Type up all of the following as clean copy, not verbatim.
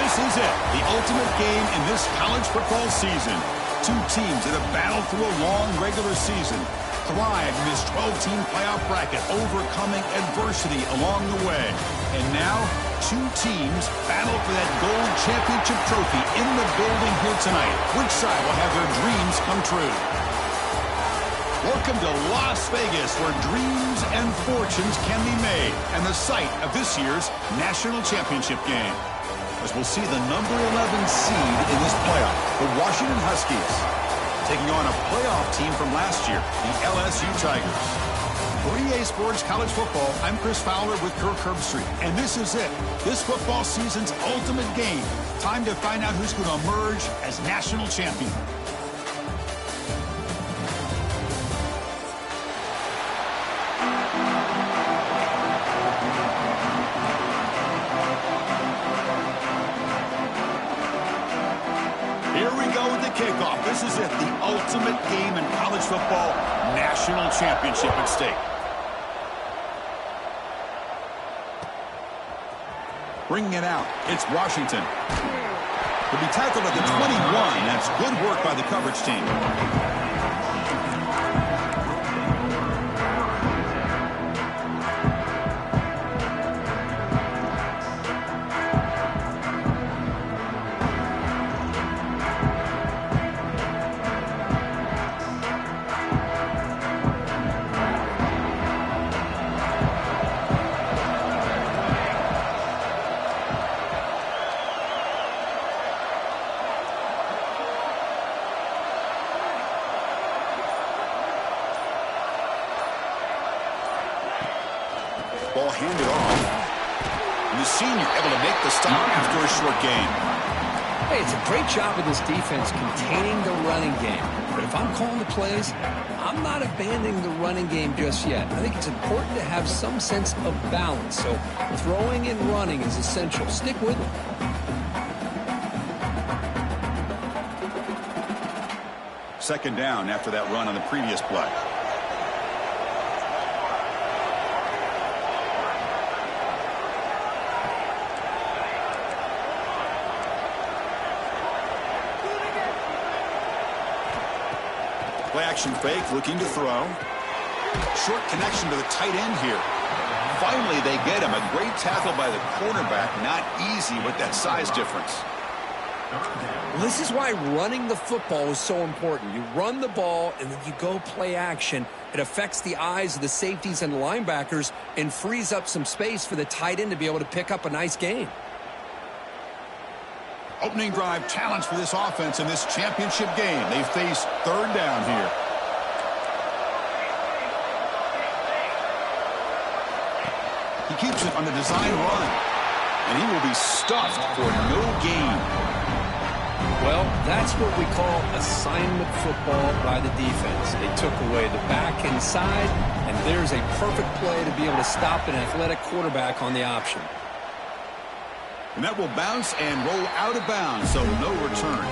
This is it, the ultimate game in this college football season. Two teams that have battled through a long regular season, thrived in this 12-team playoff bracket, overcoming adversity along the way. And now, two teams battle for that gold championship trophy in the building here tonight. Which side will have their dreams come true? Welcome to Las Vegas, where dreams and fortunes can be made, and the site of this year's national championship game. As we'll see the number 11 seed in this playoff, the Washington Huskies, taking on a playoff team from last year, the LSU Tigers. For EA Sports College Football, I'm Chris Fowler with Kirk Herbstreit, and this is it, this football season's ultimate game. Time to find out who's going to emerge as national champion. Kickoff. This is it, the ultimate game in college football, national championship at stake. Bringing it out, it's Washington. He'll be tackled at the 21. That's good work by the coverage team. Ball handed off. And the senior able to make the stop after a short gain. Hey, it's a great job of this defense containing the running game. But if I'm calling the plays, I'm not abandoning the running game just yet. I think it's important to have some sense of balance. So throwing and running is essential. Stick with it. Second down after that run on the previous play. Play action fake, looking to throw. Short connection to the tight end here. Finally, they get him. A great tackle by the quarterback. Not easy with that size difference. Well, this is why running the football is so important. You run the ball, and then you go play action. It affects the eyes of the safeties and the linebackers and frees up some space for the tight end to be able to pick up a nice gain. Opening drive challenge for this offense in this championship game. They face third down here. He keeps it on the design run. And he will be stuffed for no gain. Well, that's what we call assignment football by the defense. They took away the back inside, and there's a perfect play to be able to stop an athletic quarterback on the option. And that will bounce and roll out of bounds, so no return.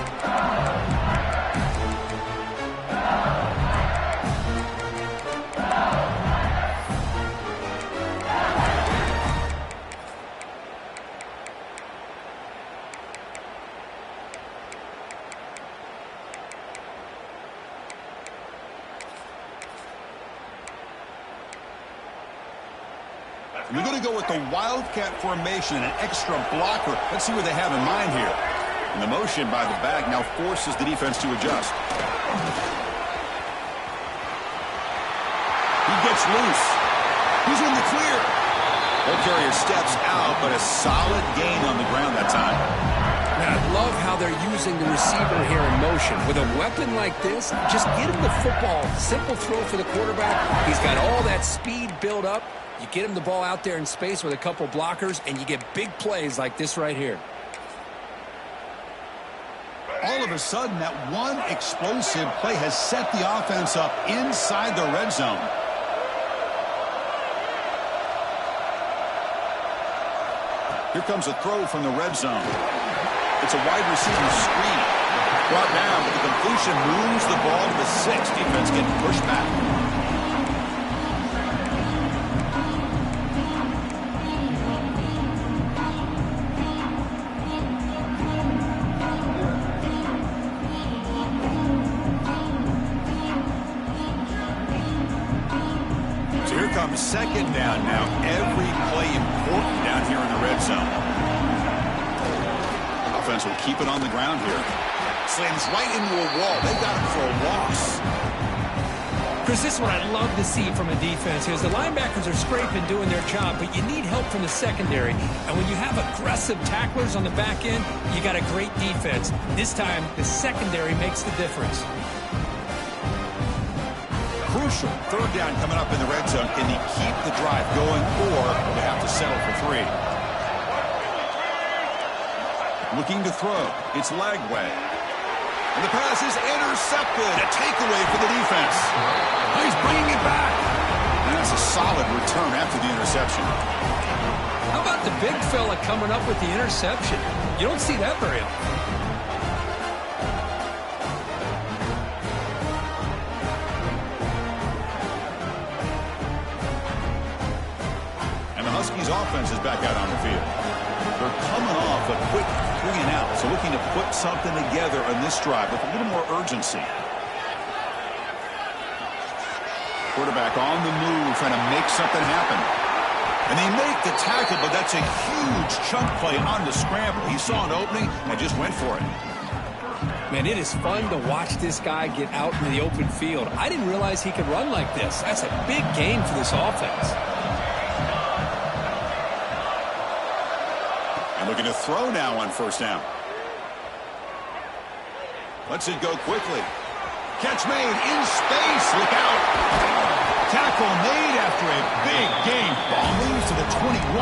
We're going to go with the Wildcat formation and an extra blocker. Let's see what they have in mind here. And the motion by the back now forces the defense to adjust. He gets loose. He's in the clear. Ball carrier steps out, but a solid gain on the ground that time. Man, I love how they're using the receiver here in motion. With a weapon like this, just get him the football. Simple throw for the quarterback. He's got all that speed built up. You get him the ball out there in space with a couple blockers, and you get big plays like this right here. All of a sudden, that one explosive play has set the offense up inside the red zone. Here comes a throw from the red zone. It's a wide receiver screen. Brought down, but the completion moves the ball to the 6. Defense getting pushed back. From second down now, every play important down here in the red zone. Offense will keep it on the ground here. Slams right into a wall. They got him for a loss. Chris, this is what I'd love to see from a defense here. The linebackers are scraping, doing their job, but you need help from the secondary. And when you have aggressive tacklers on the back end, you got a great defense. This time, the secondary makes the difference. Crucial. Third down coming up in the red zone. Can he keep the drive going, or they have to settle for 3? Looking to throw. It's Lagway. And the pass is intercepted. A takeaway for the defense. He's bringing it back. And that's a solid return after the interception. How about the big fella coming up with the interception? You don't see that very often. And the Huskies offense is back out on the field. They're coming off a quick 3-and-out, so looking to put something together on this drive with a little more urgency. Quarterback on the move, trying to make something happen. And they make the tackle, but that's a huge chunk play on the scramble. He saw an opening and just went for it. Man, it is fun to watch this guy get out in the open field. I didn't realize he could run like this. That's a big game for this offense. Looking to throw now on first down. Lets it go quickly. Catch made in space. Look out. Tackle made after a big game. Ball moves to the 21.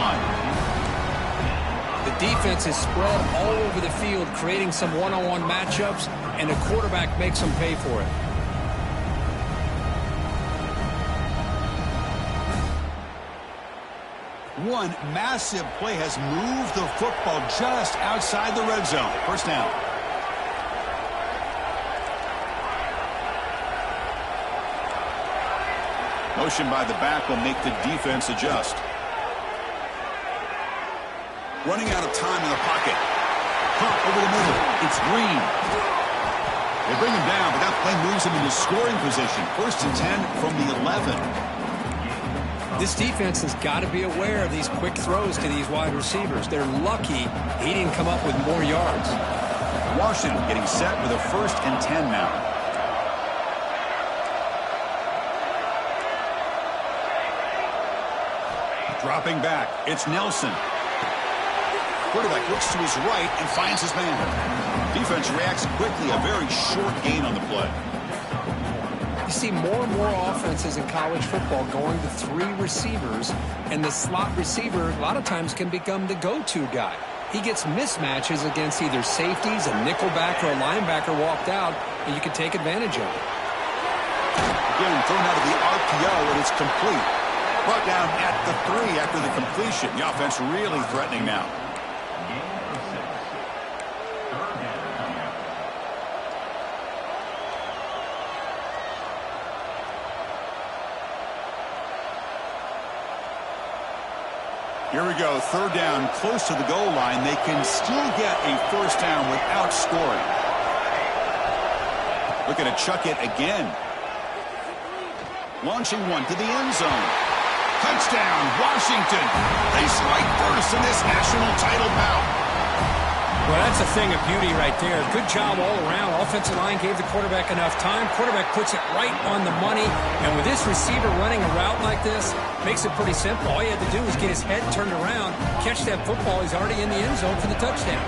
The defense is spread all over the field, creating some one-on-one matchups, and the quarterback makes them pay for it. One massive play has moved the football just outside the red zone. First down. Motion by the back will make the defense adjust. Running out of time in the pocket. Caught over the middle. It's Green. They bring him down, but that play moves him into scoring position. First and 10 from the 11. This defense has got to be aware of these quick throws to these wide receivers. They're lucky he didn't come up with more yards. Washington getting set with a first and 10 now. Dropping back, it's Nelson. Quarterback looks to his right and finds his man. Defense reacts quickly, a very short gain on the play. You see more and more offenses in college football going to 3 receivers, and the slot receiver a lot of times can become the go-to guy. He gets mismatches against either safeties, a nickelback, or a linebacker walked out, and you can take advantage of it. Again, thrown out of the RPO, and it's complete. Brought down at the 3 after the completion. The offense really threatening now. Here we go, third down, close to the goal line. They can still get a first down without scoring. Looking to chuck it again. Launching one to the end zone. Touchdown, Washington. They strike first in this national title bout. Well, that's a thing of beauty right there. Good job all around. Offensive line gave the quarterback enough time. Quarterback puts it right on the money. And with this receiver running a route like this, makes it pretty simple. All you had to do was get his head turned around, catch that football. He's already in the end zone for the touchdown.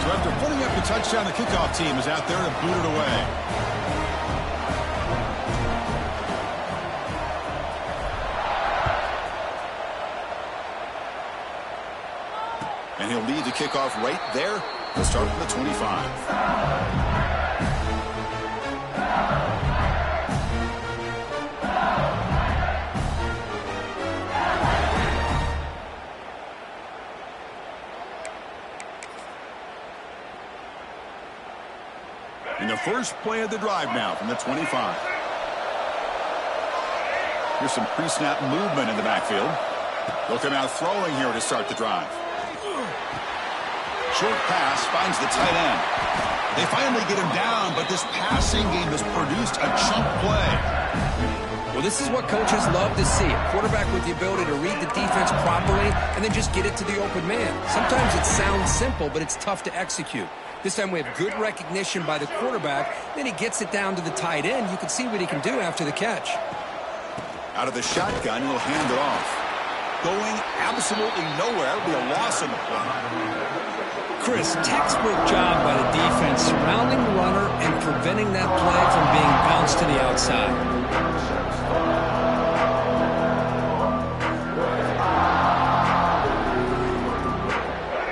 So after putting up the touchdown, the kickoff team is out there to boot it away. And he'll lead the kickoff right there. He'll start from the 25. In the first play of the drive now from the 25. Here's some pre-snap movement in the backfield. They'll come out throwing here to start the drive. Short pass finds the tight end. They finally get him down, but this passing game has produced a chunk play. Well, this is what coaches love to see. A quarterback with the ability to read the defense properly and then just get it to the open man. Sometimes it sounds simple, but it's tough to execute. This time we have good recognition by the quarterback. Then he gets it down to the tight end. You can see what he can do after the catch. Out of the shotgun, he'll hand it off. Going absolutely nowhere. It'll be a loss in the play. Chris, textbook job by the defense surrounding the runner and preventing that play from being bounced to the outside.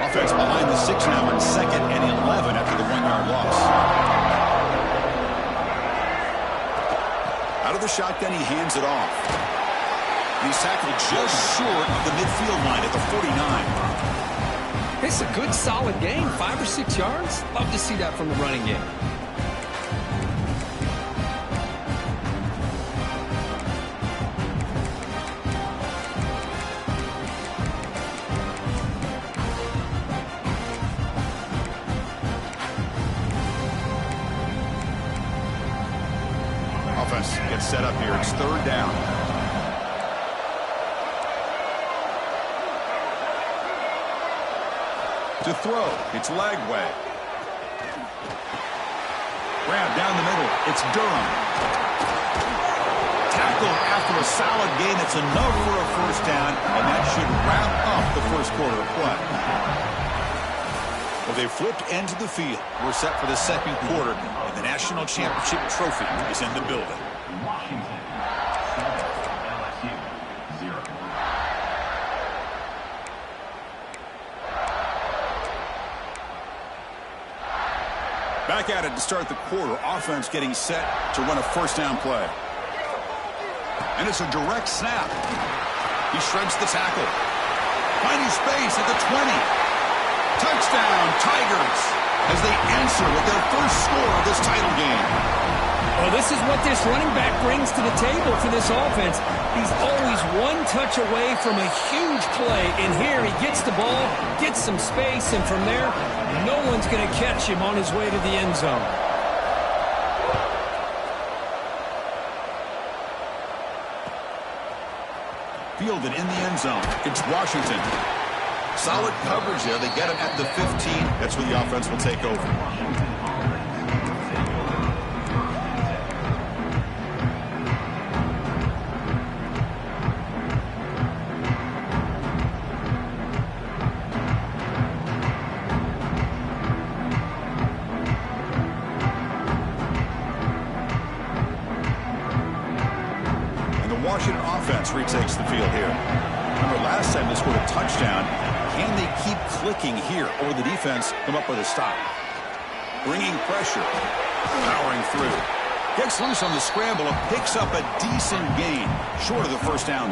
Offense behind the 6 now on 2nd and 11 after the 1-yard loss. Out of the shotgun, he hands it off. He's tackled just short of the midfield line at the 49. It's a good, solid gain, 5 or 6 yards. Love to see that from the running game. Offense gets set up here. It's 3rd down. To throw, it's Lagway. Grab down the middle, it's Durham. Tackled after a solid gain. It's enough for a 1st down, and that should wrap up the 1st quarter of play. Well, they flipped into the field. We're set for the 2nd quarter, and the national championship trophy is in the building. Back at it to start the quarter. Offense getting set to run a 1st down play. And it's a direct snap. He shreds the tackle. Finding space at the 20. Touchdown, Tigers, as they answer with their 1st score of this title game. Well, this is what this running back brings to the table for this offense. He's always one touch away from a huge play. And here he gets the ball, gets some space, and from there, no one's going to catch him on his way to the end zone. Fielded in the end zone. It's Washington. Solid coverage there. They get him at the 15. That's where the offense will take over. Washington offense retakes the field here. Remember, last time they scored a touchdown. Can they keep clicking here, or the defense come up with a stop? Bringing pressure, powering through. Gets loose on the scramble and picks up a decent gain, short of the 1st down.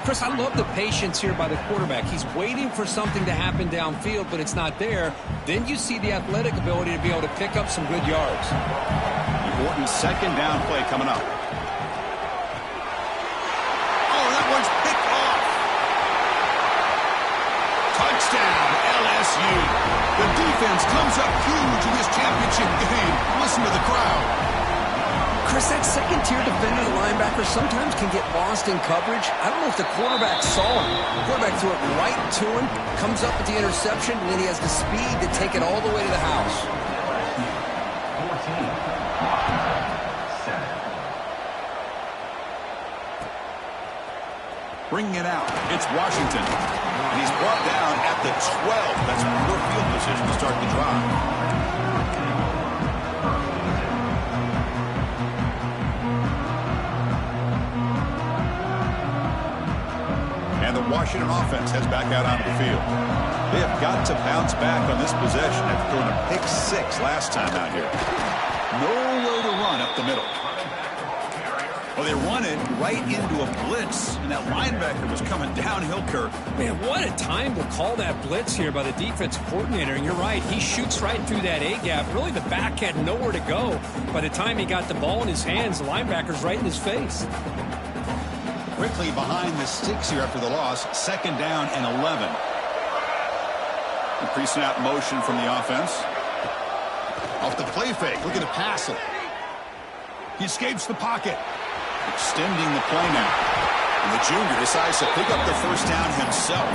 Chris, I love the patience here by the quarterback. He's waiting for something to happen downfield, but it's not there. Then you see the athletic ability to be able to pick up some good yards. Important 2nd down play coming up. One's picked off. Touchdown, LSU. The defense comes up huge in this championship game. Listen to the crowd. Chris, that 2nd-tier defender, the linebacker, sometimes can get lost in coverage. I don't know if the quarterback saw him. The quarterback threw it right to him, comes up with the interception, and then he has the speed to take it all the way to the house. 14. Bringing it out, it's Washington. And he's brought down at the 12. That's poor field position to start the drive. And the Washington offense heads back out onto the field. They have got to bounce back on this possession after throwing a pick 6 last time out here. Nowhere to run up the middle. Well, they run it right into a blitz, and that linebacker was coming downhill, Kirk. Man, what a time to call that blitz here by the defensive coordinator. And you're right, he shoots right through that A-gap. Really, the back had nowhere to go. By the time he got the ball in his hands, the linebacker's right in his face. Quickly behind the sticks here after the loss. 2nd down and 11. The pre-snap motion from the offense. Off the play fake, looking to pass it. He escapes the pocket. Extending the play now. And the junior decides to pick up the first down himself.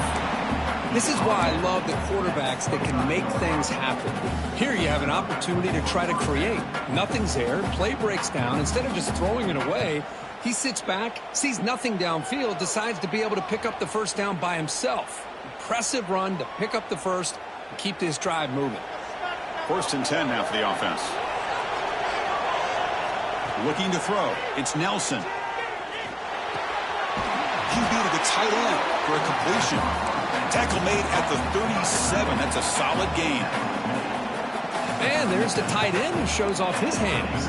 This is why I love the quarterbacks that can make things happen. Here you have an opportunity to try to create. Nothing's there. Play breaks down. Instead of just throwing it away, he sits back, sees nothing downfield, decides to be able to pick up the first down by himself. Impressive run to pick up the first and keep this drive moving. 1st and 10 now for the offense. Looking to throw. It's Nelson. QB to the tight end for a completion. Tackle made at the 37. That's a solid gain. And there's the tight end who shows off his hands.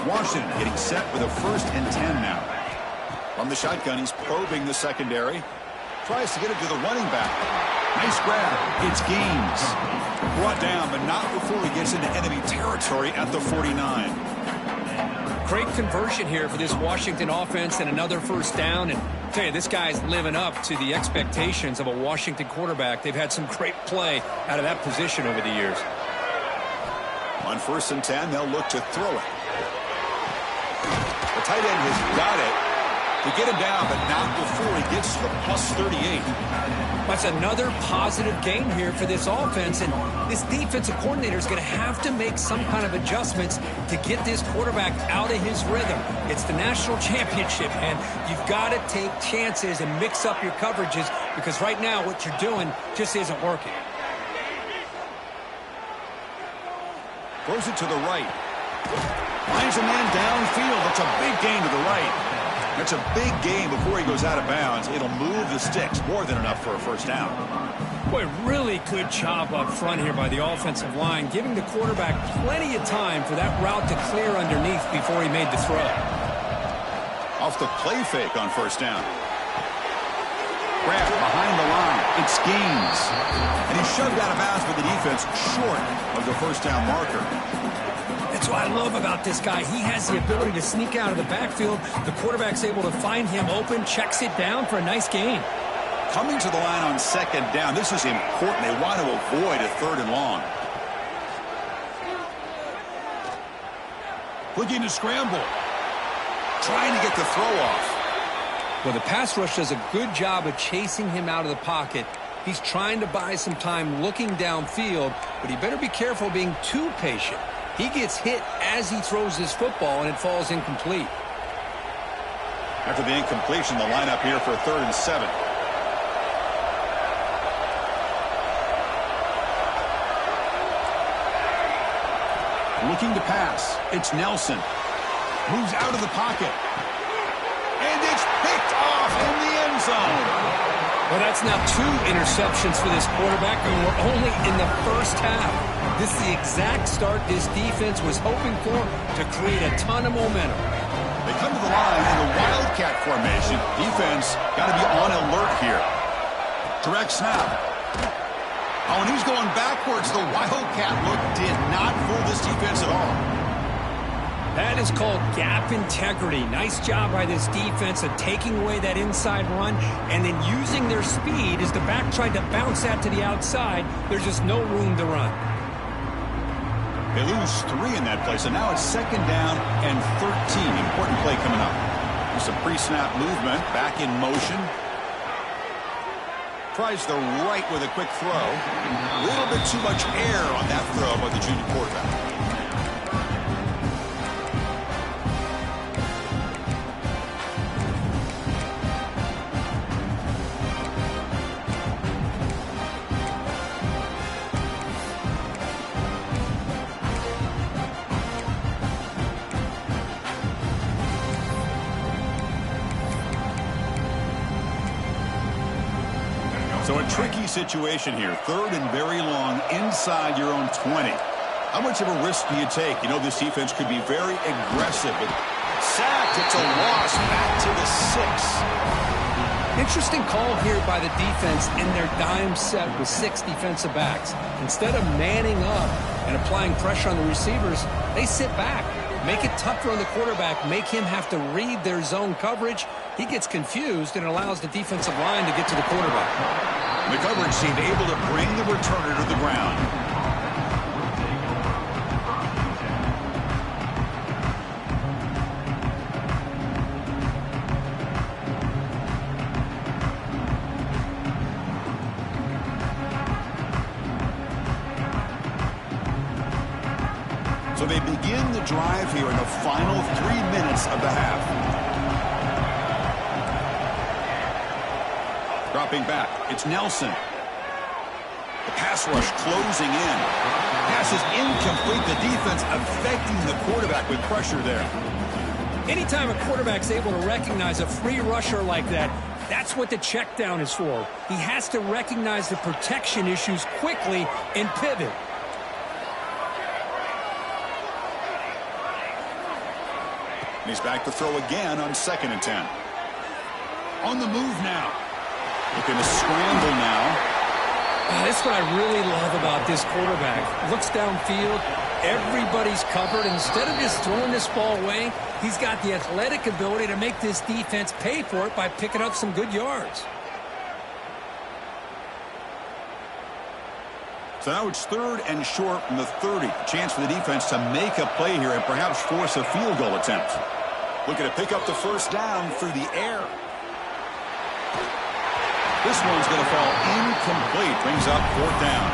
Washington getting set with a 1st and 10 now. From the shotgun, he's probing the secondary. Tries to get it to the running back. Nice grab. It's Gaines. Brought down, but not before he gets into enemy territory at the 49. Great conversion here for this Washington offense and another first down. And I tell you, this guy's living up to the expectations of a Washington quarterback. They've had some great play out of that position over the years. On 1st and 10, they'll look to throw it. The tight end has got it to get him down, but not before he gets to the plus 38. That's another positive gain here for this offense, and this defensive coordinator is going to have to make some kind of adjustments to get this quarterback out of his rhythm. It's the national championship, and you've got to take chances and mix up your coverages because right now what you're doing just isn't working. Throws it to the right. Finds a man downfield. That's a big gain to the right. That's a big gain before he goes out of bounds. It'll move the sticks more than enough for a first down. Boy, really good job up front here by the offensive line, giving the quarterback plenty of time for that route to clear underneath before he made the throw. Off the play fake on first down. Grab behind the line. It's Gaines. And he's shoved out of bounds with the defense short of the first down marker. That's what I love about this guy. He has the ability to sneak out of the backfield. The quarterback's able to find him open, checks it down for a nice gain. Coming to the line on 2nd down. This is important. They want to avoid a 3rd and long. Looking to scramble. Trying to get the throw off. Well, the pass rush does a good job of chasing him out of the pocket. He's trying to buy some time looking downfield, but he better be careful being too patient. He gets hit as he throws his football, and it falls incomplete. After the incompletion, the lineup here for 3rd and 7. Looking to pass. It's Nelson. Moves out of the pocket. And it's picked off in the end zone. Well, that's now 2 interceptions for this quarterback, and we're only in the first half. This is the exact start this defense was hoping for to create a ton of momentum. They come to the line in the Wildcat formation. Defense got to be on alert here. Direct snap. Oh, and he's going backwards. The Wildcat look did not fool this defense at all. That is called gap integrity. Nice job by this defense of taking away that inside run and then using their speed as the back tried to bounce that to the outside. There's just no room to run. They lose 3 in that play, so now it's 2nd down and 13. Important play coming up. There's some pre-snap movement, back in motion. Tries the right with a quick throw. A little bit too much air on that throw by the junior quarterback. So a tricky situation here. 3rd and very long inside your own 20. How much of a risk do you take? You know this defense could be very aggressive. But sacked. It's a loss back to the 6. Interesting call here by the defense in their dime set with 6 defensive backs. Instead of manning up and applying pressure on the receivers, they sit back. Make it tougher on the quarterback. Make him have to read their zone coverage. He gets confused and allows the defensive line to get to the quarterback. The coverage team able to bring the returner to the ground. drive here in the final 3 minutes of the half. Dropping back, it's Nelson. The pass rush closing in. Pass is incomplete. The defense affecting the quarterback with pressure there. Anytime a quarterback's able to recognize a free rusher like that, that's what the check down is for. He has to recognize the protection issues quickly and pivot. He's back to throw again on 2nd and 10. On the move now. Looking to scramble now. That's what I really love about this quarterback. Looks downfield, everybody's covered. Instead of just throwing this ball away, he's got the athletic ability to make this defense pay for it by picking up some good yards. So now it's 3rd and short from the 30. Chance for the defense to make a play here and perhaps force a field goal attempt. Looking to pick up the first down through the air. This one's going to fall incomplete. Brings up 4th down.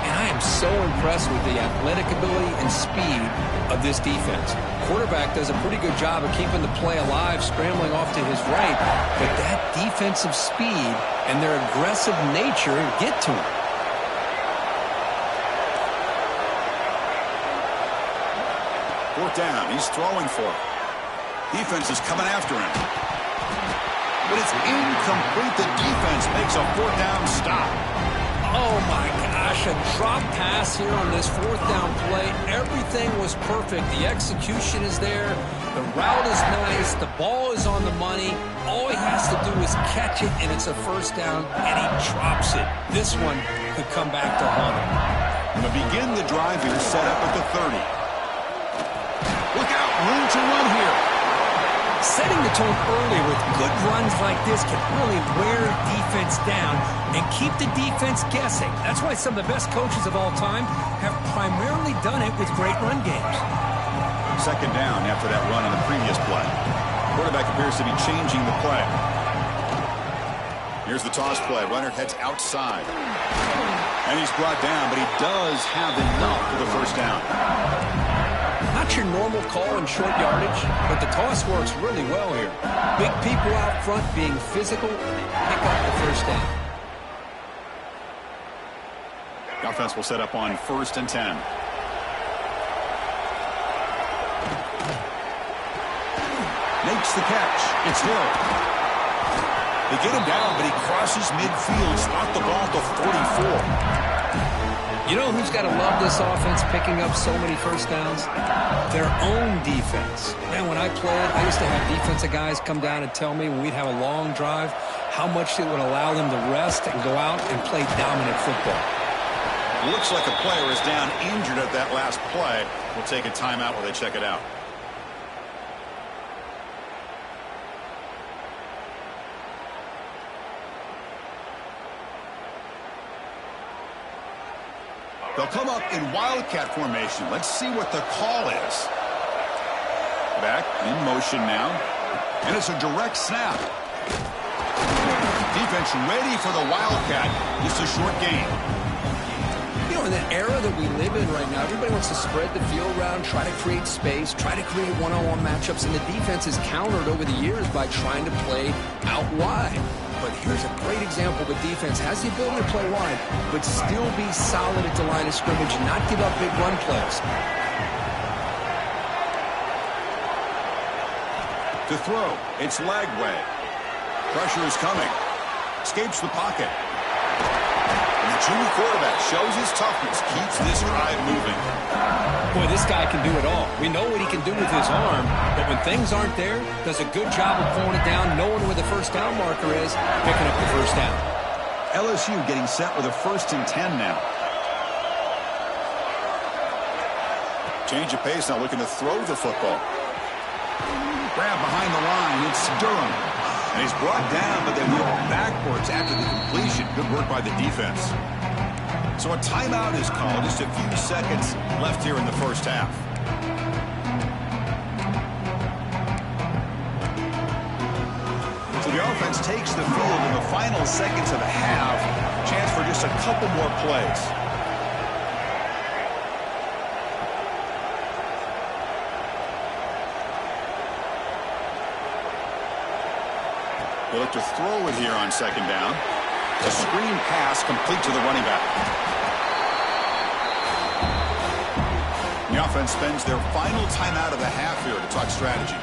And I am so impressed with the athletic ability and speed of this defense. Quarterback does a pretty good job of keeping the play alive, scrambling off to his right. But that defensive speed and their aggressive nature get to him. Fourth down. He's throwing for it. Defense is coming after him. But it's incomplete. The defense makes a 4th down stop. Oh, my gosh. A drop pass here on this 4th down play. Everything was perfect. The execution is there. The route is nice. The ball is on the money. All he has to do is catch it, and it's a 1st down, and he drops it. This one could come back to haunt him. Going to begin the drive here, set up at the 30. Look out. Room to run here. Setting the tone early with good runs like this can really wear defense down and keep the defense guessing. That's why some of the best coaches of all time have primarily done it with great run games. 2nd down after that run on the previous play. Quarterback appears to be changing the play. Here's the toss play. Runner heads outside. And he's brought down, but he does have enough for the 1st down. Not your normal call in short yardage, but the toss works really well here. Big people out front being physical, pick up the 1st down. The offense will set up on 1st and 10. Makes the catch. It's Hill. They get him down, but he crosses midfield, spot the ball to 44. You know who's got to love this offense picking up so many 1st downs? Their own defense. Man, when I played, I used to have defensive guys come down and tell me when we'd have a long drive how much it would allow them to rest and go out and play dominant football. Looks like a player is down injured at that last play. We'll take a timeout while they check it out. They'll come up in wildcat formation. Let's see what the call is. Back in motion now. And it's a direct snap. Defense ready for the wildcat. Just a short gain. You know, in the era that we live in right now, everybody wants to spread the field around, try to create space, try to create one-on-one matchups, and the defense is countered over the years by trying to play out wide. But here's a great example. The defense has the ability to play wide, but still be solid at the line of scrimmage and not give up big run plays. To throw, it's Lagway. Pressure is coming. Escapes the pocket. And the junior quarterback shows his toughness, keeps this drive moving. Boy, this guy can do it all. We know what he can do with his arm, but when things aren't there, does a good job of pulling it down, knowing where the 1st down marker is, picking up the 1st down. LSU getting set with a 1st and 10 now. Change of pace now, looking to throw the football. Grab behind the line, it's Durham. And he's brought down, but they move backwards after the completion. Good work by the defense. So a timeout is called. Just a few seconds left here in the 1st half. So the offense takes the field in the final seconds of the half. Chance for just a couple more plays. They look to throw it here on second down. A screen pass complete to the running back. The offense spends their final timeout of the half here to talk strategy.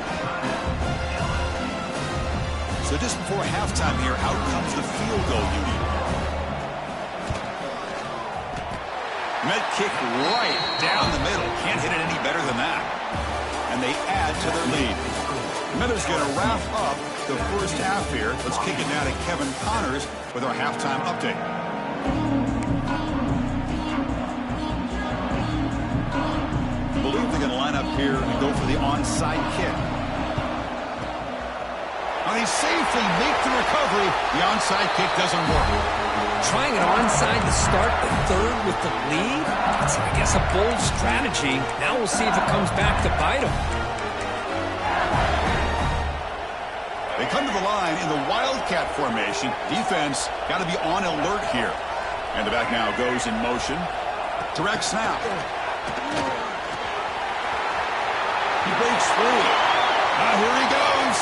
So just before halftime here, out comes the field goal unit. Met kick right down the middle. Can't hit it any better than that. And they add to their lead. The Met's going to wrap up the first half here. Let's kick it now to Kevin Connors with our halftime update. I believe they're going to line up here and go for the onside kick. And they safely make the recovery. The onside kick doesn't work. Trying it onside to start the third with the lead? That's, I guess, a bold strategy. Now we'll see if it comes back to bite them. They come to the line in the Wildcat formation. Defense got to be on alert here. And the back now goes in motion. Direct snap. He breaks free. Here he goes.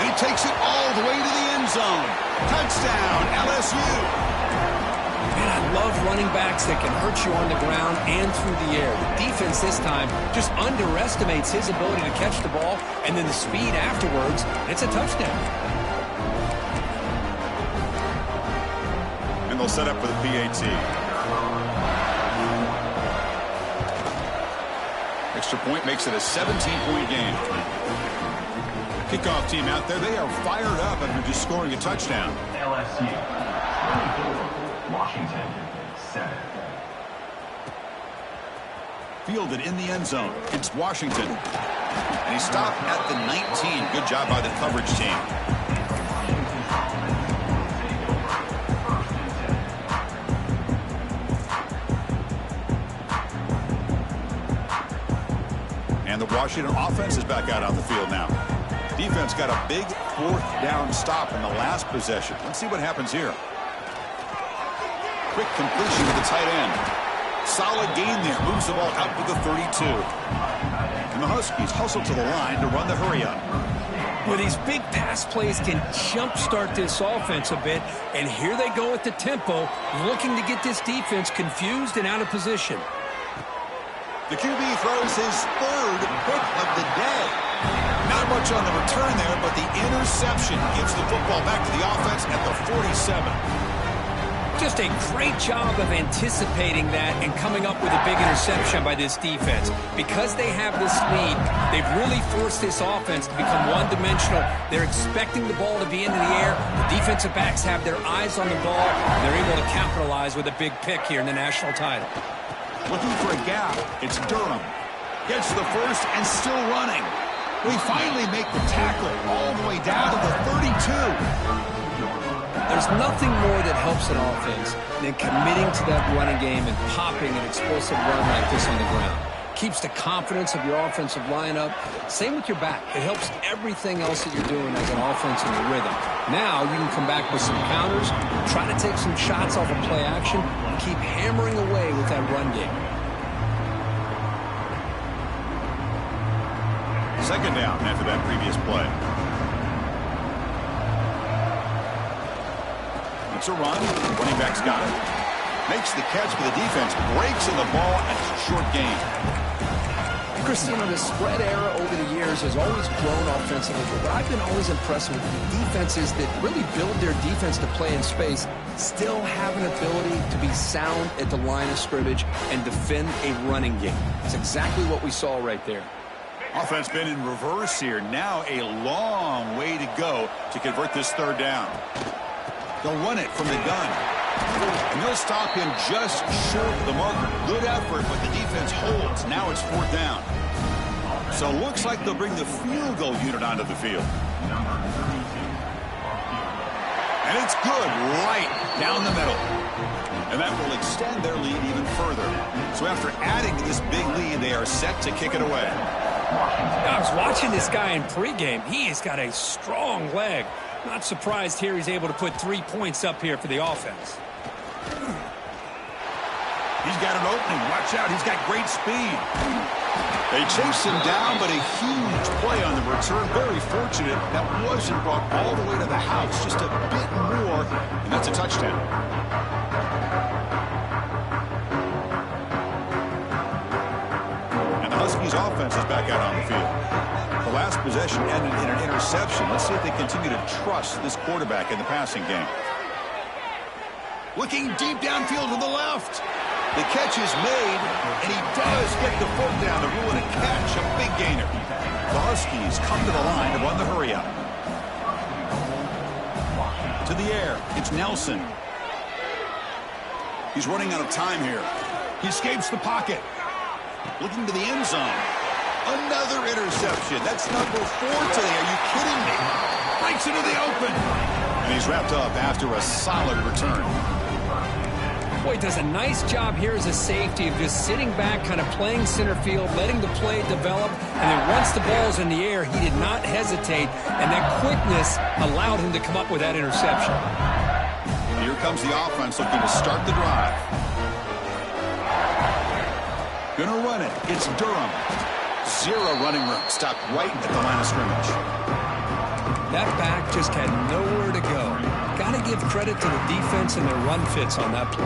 And he takes it all the way to the end zone. Touchdown, LSU. Man, I love running backs that can hurt you on the ground and through the air. The defense this time just underestimates his ability to catch the ball, and then the speed afterwards, it's a touchdown. And they'll set up for the PAT. Extra point makes it a 17-point game. Kickoff team out there, they are fired up after just scoring a touchdown. LSU, 24, Washington, 7. Fielded in the end zone. It's Washington. And he stopped at the 19. Good job by the coverage team. And the Washington offense is back out on the field now. Defense got a big fourth down stop in the last possession. Let's see what happens here. Quick completion to the tight end. Solid gain there. Moves the ball out to the 32. And the Huskies hustle to the line to run the hurry up. Well, these big pass plays can jumpstart this offense a bit. And here they go at the tempo, looking to get this defense confused and out of position. The QB throws his third pick of the day. Not much on the return there, but the interception gives the football back to the offense at the 47. Just a great job of anticipating that and coming up with a big interception by this defense. Because they have this lead, they've really forced this offense to become one-dimensional. They're expecting the ball to be into the air. The defensive backs have their eyes on the ball, and they're able to capitalize with a big pick here in the national title. Looking for a gap. It's Durham. Gets the first and still running. We finally make the tackle all the way down to the 32. There's nothing more that helps an offense than committing to that running game and popping an explosive run like this on the ground. Keeps the confidence of your offensive line up. Same with your back. It helps everything else that you're doing as an offense in the rhythm. Now you can come back with some counters, try to take some shots off of play action, and keep hammering away with that run game. Second down after that previous play. It's a run. Running back's got it. Makes the catch, but the defense breaks in the ball and it's a short gain. Christina, the spread era over the years has always grown offensively, but I've been always impressed with the defenses that really build their defense to play in space, still have an ability to be sound at the line of scrimmage and defend a running game. It's exactly what we saw right there. Offense been in reverse here. Now a long way to go to convert this third down. They'll run it from the gun. And they'll stop him just short of the marker. Good effort, but the defense holds. Now it's fourth down. So it looks like they'll bring the field goal unit onto the field. And it's good right down the middle. And that will extend their lead even further. So after adding to this big lead, they are set to kick it away. I was watching this guy in pregame. He has got a strong leg. Not surprised here he's able to put 3 points up here for the offense. He's got an opening. Watch out. He's got great speed. They chased him down, but a huge play on the return. Very fortunate that wasn't brought all the way to the house. Just a bit more, and that's a touchdown. And the Huskies offense is back out on the field. The last possession ended in an interception. Let's see if they continue to trust this quarterback in the passing game. Looking deep downfield to the left. The catch is made, and he does get the foot down to rule it a catch, a big gainer. The Huskies come to the line to run the hurry-up. To the air, it's Nelson. He's running out of time here. He escapes the pocket. Looking to the end zone. Another interception. That's number 4 today. Are you kidding me? Breaks into the open. And he's wrapped up after a solid return. Boy, he does a nice job here as a safety of just sitting back, kind of playing center field, letting the play develop, and then once the ball's in the air, he did not hesitate, and that quickness allowed him to come up with that interception. Here comes the offense looking to start the drive. Gonna run it. It's Durham. 0 running room. Stopped right at the line of scrimmage. That back just had nowhere to go. Got to give credit to the defense and their run fits on that play.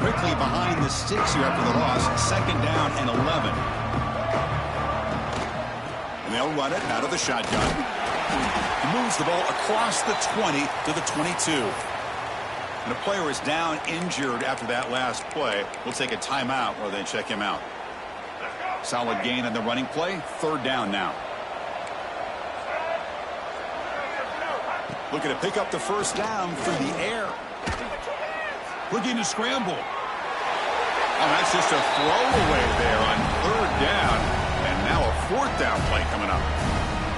Quickly behind the sticks here after the loss. 2nd down and 11. And they'll run it out of the shotgun. He moves the ball across the 20 to the 22. And a player is down injured after that last play. We'll take a timeout while they check him out. Solid gain on the running play. 3rd down now. Looking to pick up the 1st down through the air. Looking to scramble. Oh, that's just a throwaway there on 3rd down. And now a 4th down play coming up.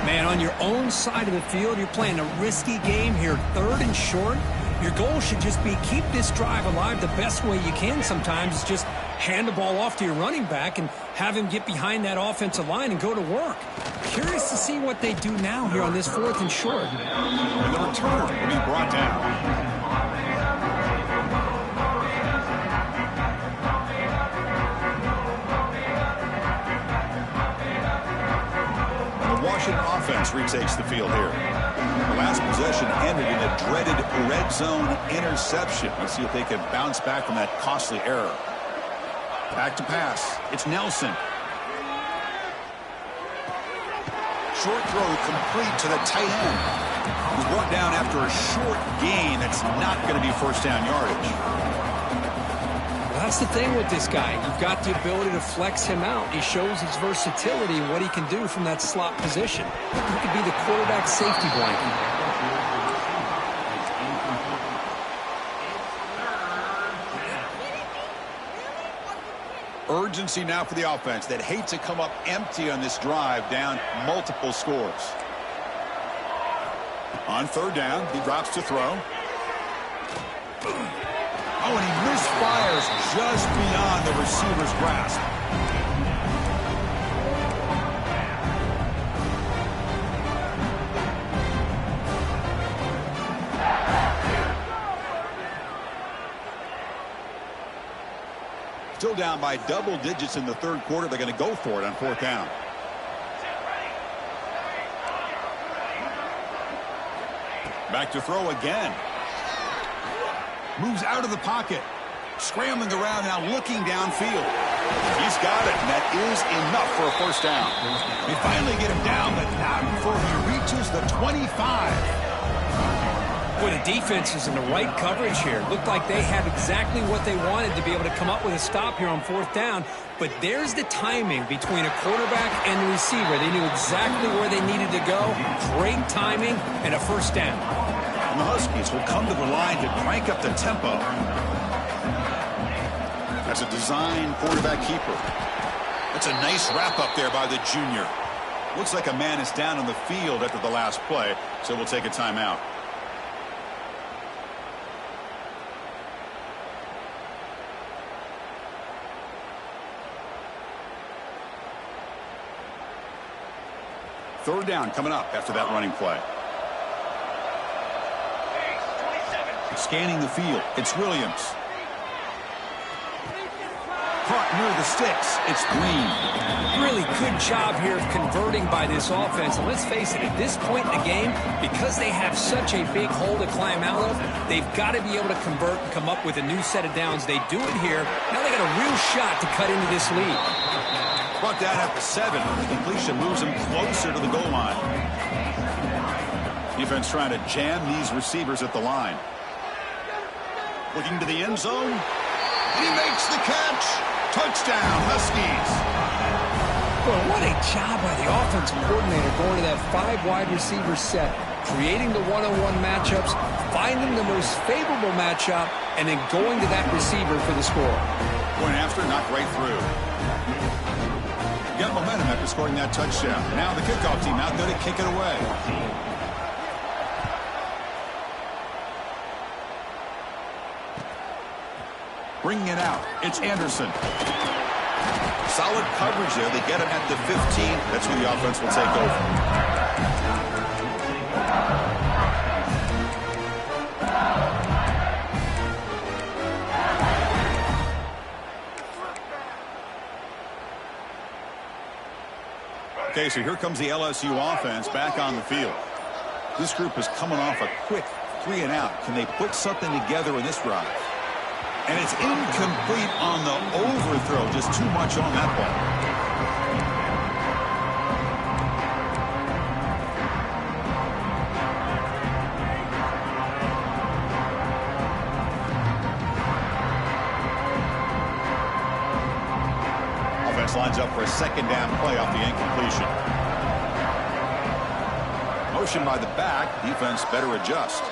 Man, on your own side of the field, you're playing a risky game here. 3rd and short. Your goal should just be keep this drive alive the best way you can sometimes. Is just hand the ball off to your running back and have him get behind that offensive line and go to work. Curious to see what they do now here on this 4th and short. And the returner will be brought down. And the Washington offense retakes the field here. The last possession ended in a dreaded red zone interception. Let's see if they can bounce back from that costly error. Back to pass. It's Nelson. Short throw complete to the tight end. He's brought down after a short gain. That's not going to be 1st down yardage. Well, that's the thing with this guy. You've got the ability to flex him out. He shows his versatility and what he can do from that slot position. He could be the quarterback safety blanket. Urgency now for the offense that hate to come up empty on this drive, down multiple scores. On 3rd down, he drops to throw. Oh, and he misfires just beyond the receiver's grasp. Still down by double digits in the 3rd quarter. They're going to go for it on 4th down. Back to throw again. Moves out of the pocket. Scrambling around now, looking downfield. He's got it, and that is enough for a 1st down. They finally get him down, but not before he reaches the 25. Boy, the defense is in the right coverage here. Looked like they had exactly what they wanted to be able to come up with a stop here on 4th down. But there's the timing between a quarterback and the receiver. They knew exactly where they needed to go. Great timing and a 1st down. And the Huskies will come to the line to crank up the tempo. That's a design quarterback keeper. That's a nice wrap up there by the junior. Looks like a man is down on the field after the last play, so we'll take a timeout. Third down coming up after that running play. Scanning the field, it's Williams. Caught near the sticks. It's Green. Really good job here of converting by this offense. And let's face it, at this point in the game, because they have such a big hole to climb out of, they've got to be able to convert and come up with a new set of downs. They do it here. Now they got a real shot to cut into this lead. Brought down at the 7. The completion moves him closer to the goal line. Defense trying to jam these receivers at the line. Looking to the end zone. He makes the catch. Touchdown, Huskies. Well, what a job by the offensive coordinator going to that 5 wide receiver set, creating the one-on-one matchups, finding the most favorable matchup, and then going to that receiver for the score. Going after, knocked right through. Got momentum after scoring that touchdown. Now the kickoff team out there to kick it away. Bringing it out, it's Anderson. Solid coverage there. They get him at the 15. That's where the offense will take over. Okay, so here comes the LSU offense back on the field. This group is coming off a quick 3 and out. Can they put something together in this drive? And it's incomplete on the overthrow. Just too much on that ball. Offense lines up for a 2nd down play off the incompletion. Motion by the back. Defense better adjust.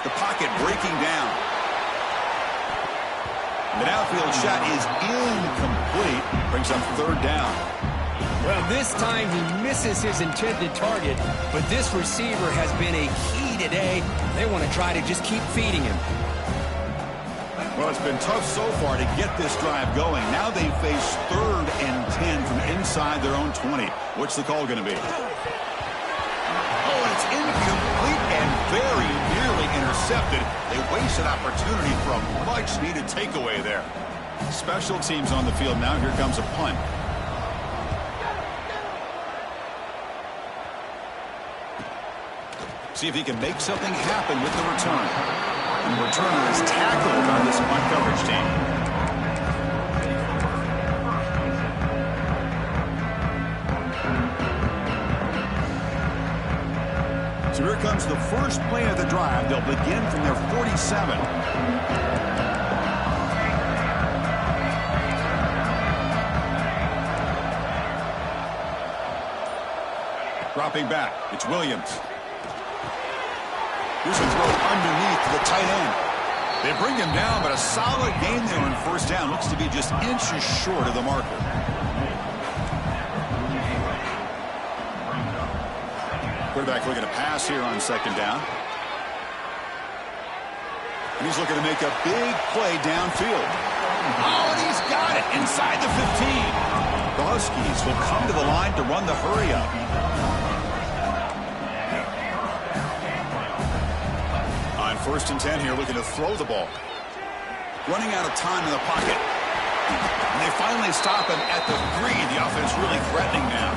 The pocket breaking down. The outfield shot is incomplete. Brings up 3rd down. Well, this time he misses his intended target, but this receiver has been a key today. They want to try to just keep feeding him. Well, it's been tough so far to get this drive going. Now they face 3rd and 10 from inside their own 20. What's the call going to be? Oh, it's incomplete and very nearly intercepted. They wasted opportunity for a much-needed takeaway there. Special teams on the field now. Here comes a punt. See if he can make something happen with the return. And the returner is tackled on this punt coverage team. So here comes the first play of the drive. They'll begin from their 47. Dropping back, it's Williams. Here's a throw underneath the tight end. They bring him down, but a solid gain there on 1st down. Looks to be just inches short of the marker. Quarterback looking to pass here on 2nd down. And he's looking to make a big play downfield. Oh, and he's got it inside the 15. The Huskies will come to the line to run the hurry up. On 1st and 10 here, looking to throw the ball. Running out of time in the pocket. And they finally stop him at the 3. The offense really threatening now.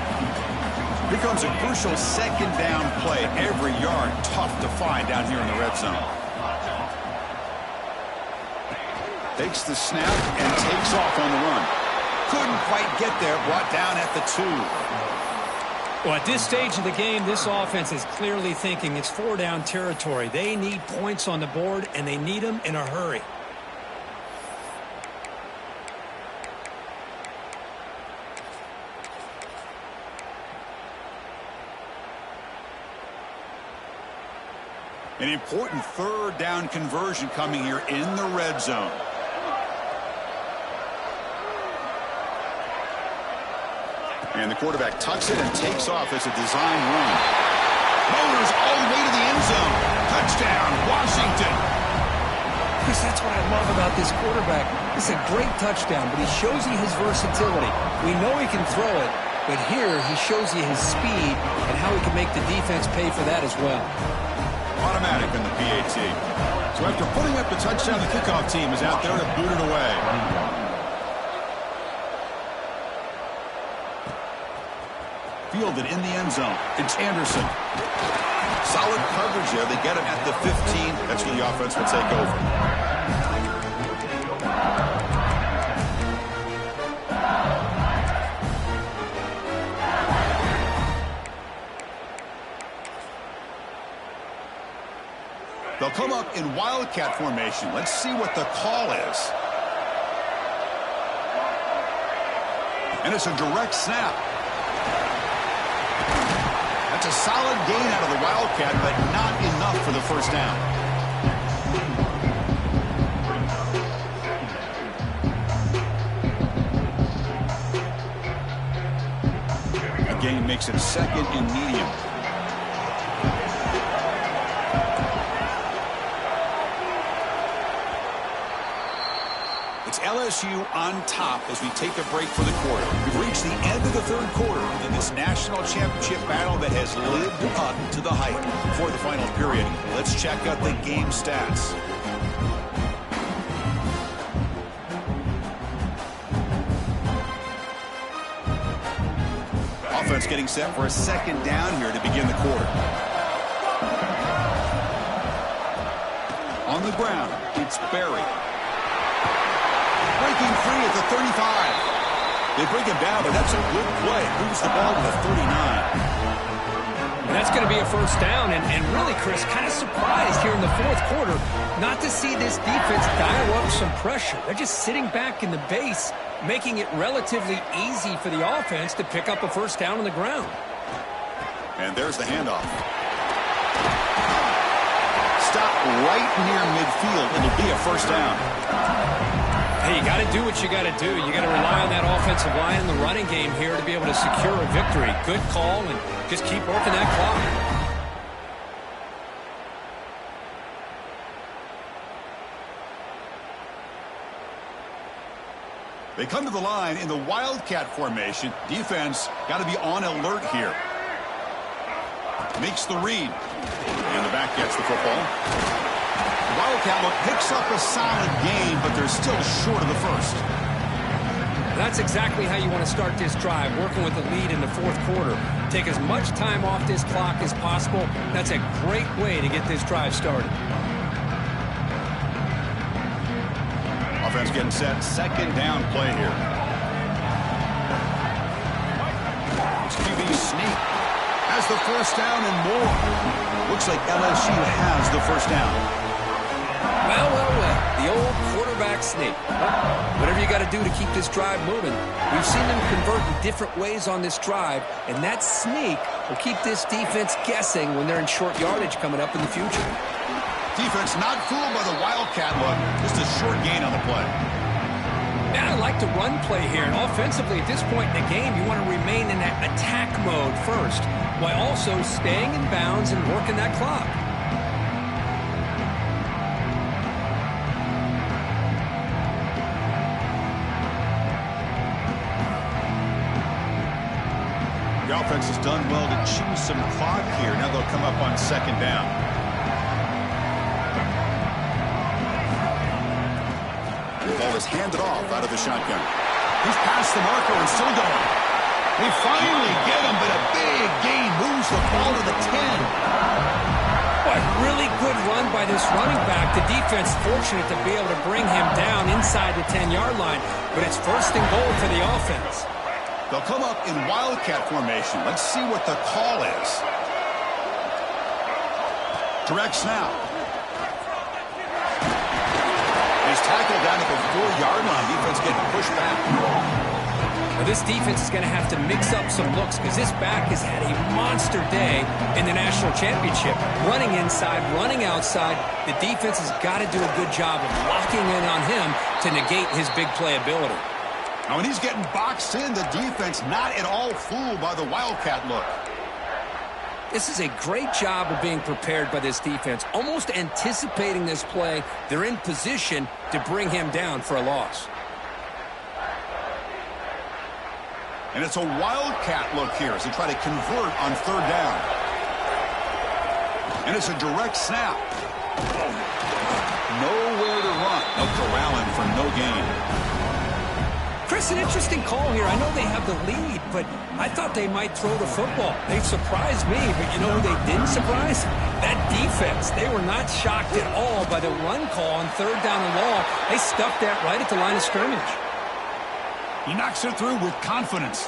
Here comes a crucial 2nd down play. Every yard tough to find down here in the red zone. Takes the snap and takes off on the run. Couldn't quite get there. Brought down at the 2. Well, at this stage of the game, this offense is clearly thinking it's 4-down territory. They need points on the board, and they need them in a hurry. An important 3rd down conversion coming here in the red zone. And the quarterback tucks it and takes off as a design run. Motors all the way to the end zone. Touchdown, Washington. Chris, that's what I love about this quarterback. It's a great touchdown, but he shows you his versatility. We know he can throw it, but here he shows you his speed and how he can make the defense pay for that as well. Automatic in the PAT. So after putting up the touchdown, the kickoff team is out there to boot it away. Fielded in the end zone. It's Anderson. Solid coverage there. They get him at the 15. That's where the offense will take over. They'll come up in wildcat formation. Let's see what the call is. And it's a direct snap. That's a solid gain out of the wildcat, but not enough for the first down. The gain makes it second and medium. It's LSU on top as we take a break for the quarter. We've reached the end of the third quarter in this national championship battle that has lived up to the hype. For the final period, let's check out the game stats. Offense getting set for a second down here to begin the quarter. On the ground, it's Berry. Breaking free at the 35. They bring him down, but that's a good play. Moves the ball to the 39. And that's going to be a first down. And really, Chris, kind of surprised here in the fourth quarter not to see this defense dial up some pressure. They're just sitting back in the base, making it relatively easy for the offense to pick up a first down on the ground. And there's the handoff. Stop right near midfield. It'll be a first down. Hey, you got to do what you got to do. You got to rely on that offensive line in the running game here to be able to secure a victory. Good call, and just keep working that clock. They come to the line in the wildcat formation. Defense got to be on alert here. Makes the read. And the back gets the football. Wildcat look picks up a solid gain, but they're still short of the first. That's exactly how you want to start this drive, working with the lead in the fourth quarter. Take as much time off this clock as possible. That's a great way to get this drive started. Offense getting set. Second down play here. It's QB sneak. Has the first down and more. Looks like LSU has the first down. Well. The old quarterback sneak. Whatever you got to do to keep this drive moving. We've seen them convert in different ways on this drive, and that sneak will keep this defense guessing when they're in short yardage coming up in the future. Defense not fooled by the wildcat look. Just a short gain on the play. Now I like the run play here, and offensively at this point in the game, you want to remain in that attack mode first, while also staying in bounds and working that clock. The offense has done well to chew some clock here. Now they'll come up on second down. The ball is handed off out of the shotgun. He's past the marker and still going. They finally get him, but a big gain moves the ball to the 10. Boy, really good run by this running back. The defense fortunate to be able to bring him down inside the 10-yard line, but it's first and goal for the offense. They'll come up in wildcat formation. Let's see what the call is. Direct snap. He's tackled down at the 4-yard line. Defense getting pushed back. Well, this defense is going to have to mix up some looks because this back has had a monster day in the national championship. Running inside, running outside. The defense has got to do a good job of locking in on him to negate his big play ability. Now, when he's getting boxed in, the defense not at all fooled by the wildcat look. This is a great job of being prepared by this defense, almost anticipating this play. They're in position to bring him down for a loss. And it's a wildcat look here as they try to convert on third down. And it's a direct snap. Nowhere to run. No corralling for no gain. Chris, an interesting call here. I know they have the lead, but I thought they might throw the football. They've surprised me, but you know who they didn't surprise? That defense. They were not shocked at all by the run call on 3rd down and long. They stuffed that right at the line of scrimmage. He knocks it through with confidence.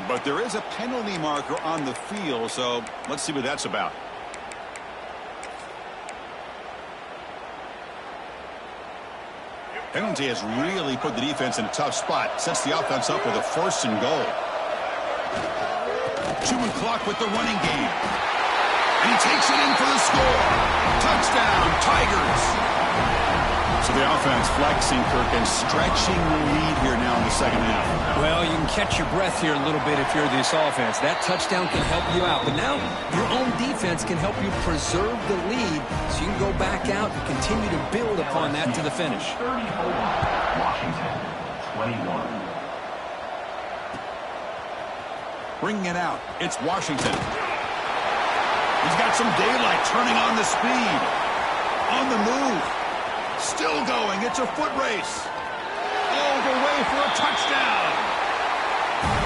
But there is a penalty marker on the field, so let's see what that's about. Penalty has really put the defense in a tough spot. Sets the offense up with a 1st and goal. Chewing clock with the running game. And he takes it in for the score. Touchdown, Tigers. So the offense flexing, Kirk, and stretching the lead here now in the 2nd half. Well, you can catch your breath here a little bit if you're this offense. That touchdown can help you out. But now your own defense can help you preserve the lead so you can go back out and continue to build upon that to the finish. 34, Washington, 21. Bringing it out. It's Washington. He's got some daylight, turning on the speed. On the move. Still going. It's a foot race. All the way for a touchdown.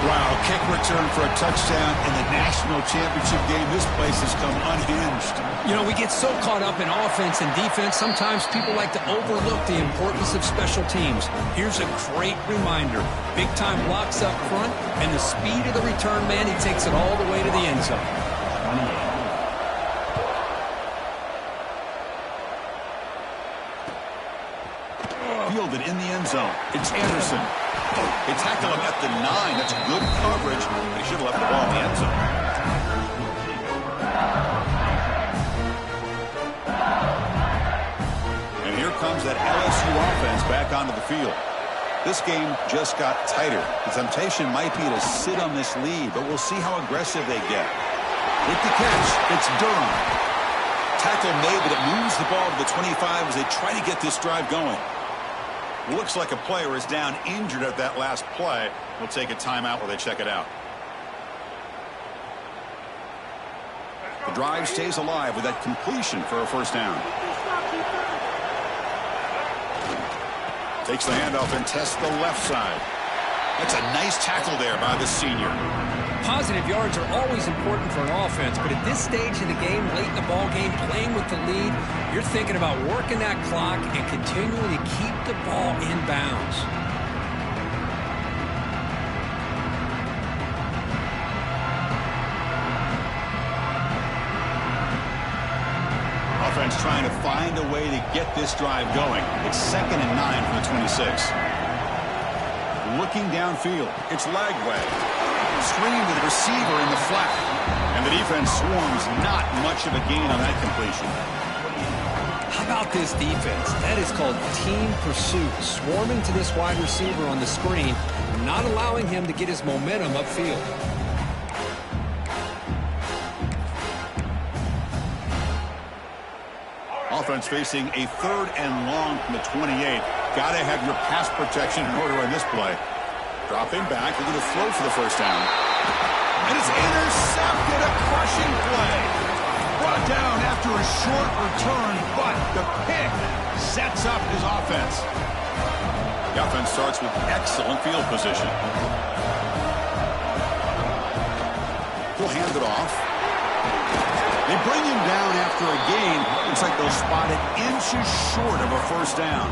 Wow, kick return for a touchdown in the national championship game. This place has come unhinged. You know, we get so caught up in offense and defense, sometimes people like to overlook the importance of special teams. Here's a great reminder. Big-time blocks up front, and the speed of the return man, he takes it all the way to the end zone. 28. Fielded in the end zone. It's Anderson. They tackle him at the 9. That's good coverage. They should have left the ball in the end zone. And here comes that LSU offense back onto the field. This game just got tighter. The temptation might be to sit on this lead, but we'll see how aggressive they get. With the catch, it's Durham. Tackle made, but it moves the ball to the 25 as they try to get this drive going. Looks like a player is down injured at that last play. We'll take a timeout while they check it out. The drive stays alive with that completion for a 1st down. Takes the handoff and tests the left side. That's a nice tackle there by the senior. Positive yards are always important for an offense, but at this stage of the game, late in the ball game, playing with the lead, you're thinking about working that clock and continuing to keep the ball in bounds. Offense trying to find a way to get this drive going. It's 2nd and 9 from the 26. Looking downfield, it's Lagway. Screen to the receiver in the flat. And the defense swarms. Not much of a gain on that completion. How about this defense? That is called team pursuit. Swarming to this wide receiver on the screen, not allowing him to get his momentum upfield. Offense facing a 3rd and long from the 28. Got to have your pass protection in order on this play. Dropping back, looking to throw for the 1st down. And it's intercepted, a crushing play. Brought down after a short return, but the pick sets up his offense. The offense starts with excellent field position. He'll hand it off. They bring him down after a gain. Looks like they'll spot it inches short of a 1st down.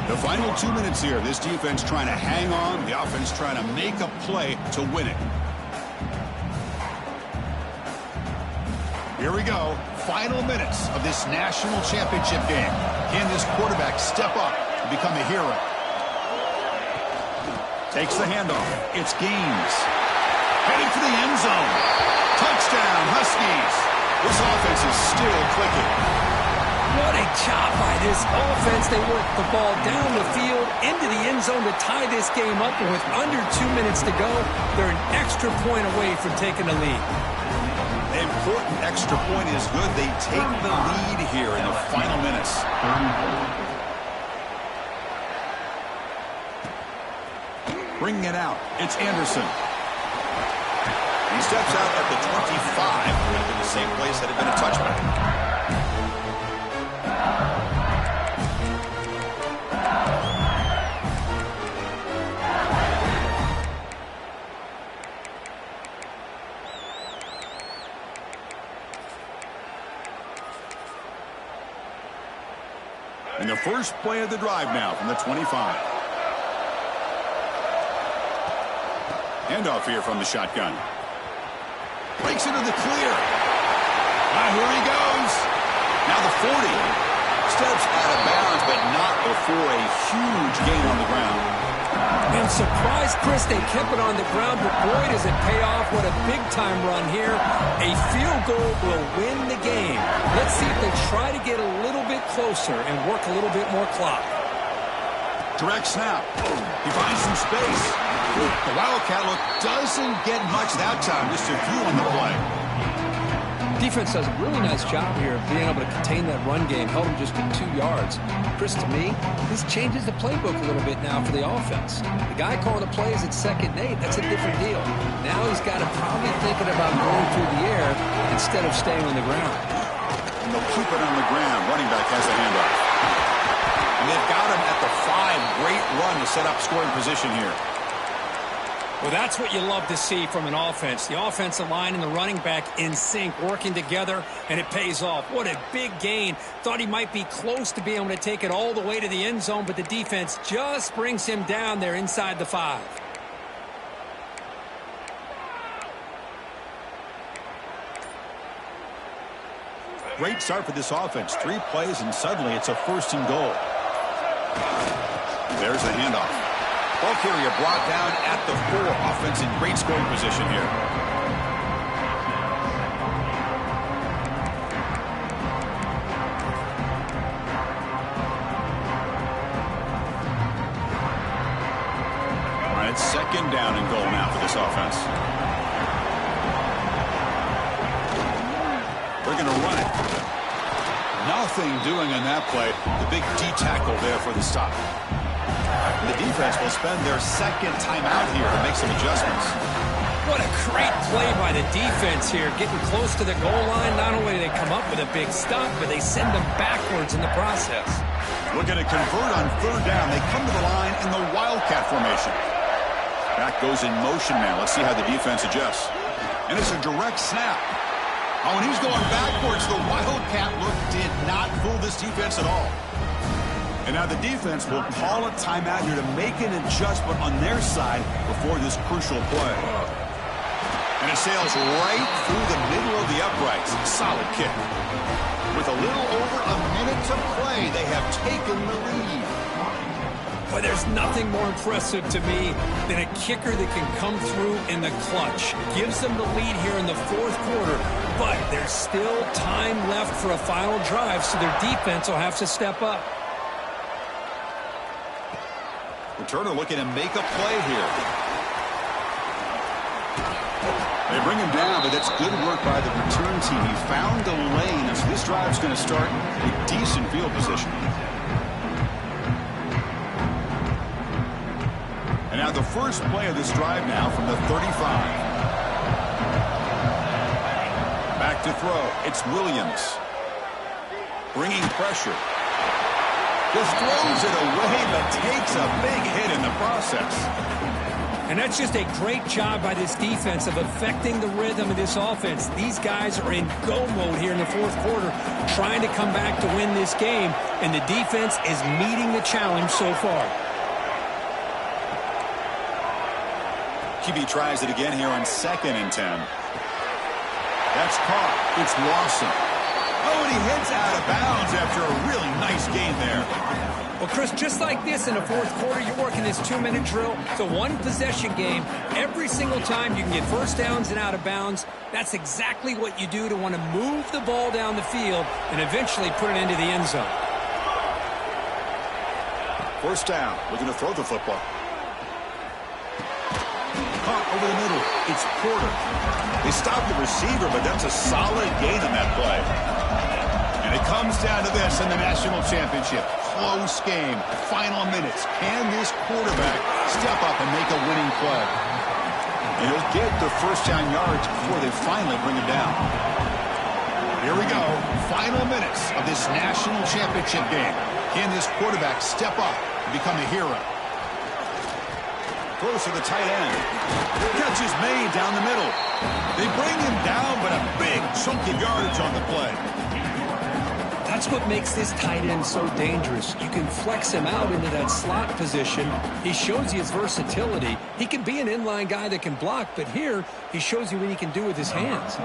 The final 2 minutes here. This defense trying to hang on. The offense trying to make a play to win it. Here we go. Final minutes of this national championship game. Can this quarterback step up and become a hero? Takes the handoff. It's Gaines. Heading for the end zone. Touchdown, Huskies. This offense is still clicking. What a job by this offense. They work the ball down the field into the end zone to tie this game up. And with under 2 minutes to go, they're an extra point away from taking the lead. The important extra point is good. They take the lead here in the final minutes. Bringing it out. It's Anderson. He steps out at the 25. Would have been the same place had it been a touchback. And the first play of the drive now from the 25. Handoff here from the shotgun. Breaks into the clear. Here he goes. Now the 40. Steps out of bounds, but not before a huge gain on the ground. And surprise, Chris, they kept it on the ground, but boy, does it pay off. What a big-time run here. A field goal will win the game. Let's see if they try to get a little bit closer and work a little bit more clock. Direct snap. He finds some space. The Wildcat look doesn't get much that time. Just a few on the play. Defense does a really nice job here of being able to contain that run game. Held him just to 2 yards. Chris, to me, this changes the playbook a little bit now for the offense. The guy calling the plays at 2nd and 8, that's a different deal. Now he's got to probably thinking about going through the air instead of staying on the ground. And they'll keep it on the ground. Running back has the handoff. And they've got him at the 5. Great run to set up scoring position here. Well, that's what you love to see from an offense. The offensive line and the running back in sync, working together, and it pays off. What a big gain. Thought he might be close to being able to take it all the way to the end zone, but the defense just brings him down there inside the 5. Great start for this offense. 3 plays, and suddenly it's a 1st and goal. There's the handoff. Ball carrier brought down at the 4. Offense in great scoring position here. All right, it's 2nd down and goal now for this offense. They're going to run it. Nothing doing on that play. The big D tackle there for the stop. The defense will spend their 2nd timeout here to make some adjustments. What a great play by the defense here. Getting close to the goal line. Not only do they come up with a big stop, but they send them backwards in the process. Looking to convert on 3rd down. They come to the line in the Wildcat formation. Back goes in motion now. Let's see how the defense adjusts. And it's a direct snap. Oh, and he's going backwards. The Wildcat look did not fool this defense at all. And now the defense will call a timeout here to make an adjustment on their side before this crucial play. And it sails right through the middle of the uprights. Solid kick. With a little over a minute to play, they have taken the lead. Boy, there's nothing more impressive to me than a kicker that can come through in the clutch. Gives them the lead here in the 4th quarter, but there's still time left for a final drive, so their defense will have to step up. Returner looking to make a play here. They bring him down, but that's good work by the return team. He found a lane, and so this drive's going to start with decent field position. And now the first play of this drive now from the 35. Back to throw. It's Williams. Bringing pressure. Just throws it away, but takes a big hit in the process. And that's just a great job by this defense of affecting the rhythm of this offense. These guys are in go mode here in the 4th quarter, trying to come back to win this game, and the defense is meeting the challenge so far. QB tries it again here on 2nd and 10. That's caught. It's Lawson. Oh, and he heads out of bounds after a really nice gain there. Well, Chris, just like this in the 4th quarter, you're working this 2-minute drill. It's a 1-possession game. Every single time you can get 1st downs and out of bounds. That's exactly what you do to want to move the ball down the field and eventually put it into the end zone. 1st down. Looking to throw the football. Caught over the middle. It's Porter. They stopped the receiver, but that's a solid gain on that play. And it comes down to this in the national championship. Close game. Final minutes. Can this quarterback step up and make a winning play? And he'll get the 1st down yards before they finally bring him down. Here we go. Final minutes of this national championship game. Can this quarterback step up and become a hero? Throws to the tight end. Catch is made down the middle. They bring him down, but a big chunk of yardage on the play. That's what makes this tight end so dangerous. You can flex him out into that slot position. He shows you his versatility. He can be an inline guy that can block, but here he shows you what he can do with his hands.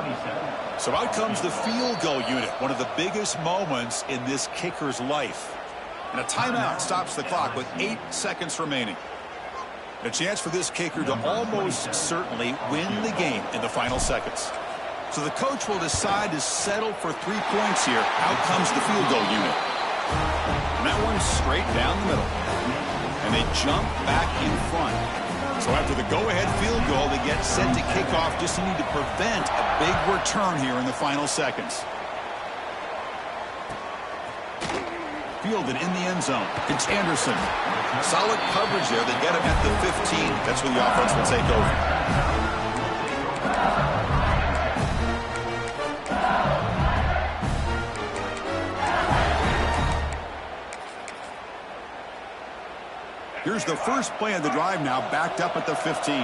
So out comes the field goal unit, one of the biggest moments in this kicker's life. And a timeout stops the clock with 8 seconds remaining. A chance for this kicker to almost certainly win the game in the final seconds. So the coach will decide to settle for 3 points here. Out comes the field goal unit. And that one's straight down the middle. And they jump back in front. So after the go-ahead field goal, they get set to kick off, just need to prevent a big return here in the final seconds. Fielded in the end zone. It's Anderson. Solid coverage there. They get him at the 15. That's where the offense will take over. Here's the first play of the drive now, backed up at the 15.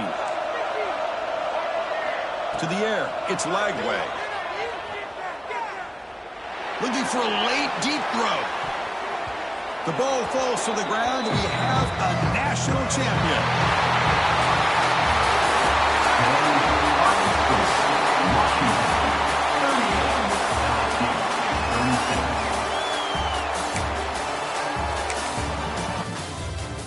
To the air, it's Lagway. Looking for a late, deep throw. The ball falls to the ground, and we have a national champion.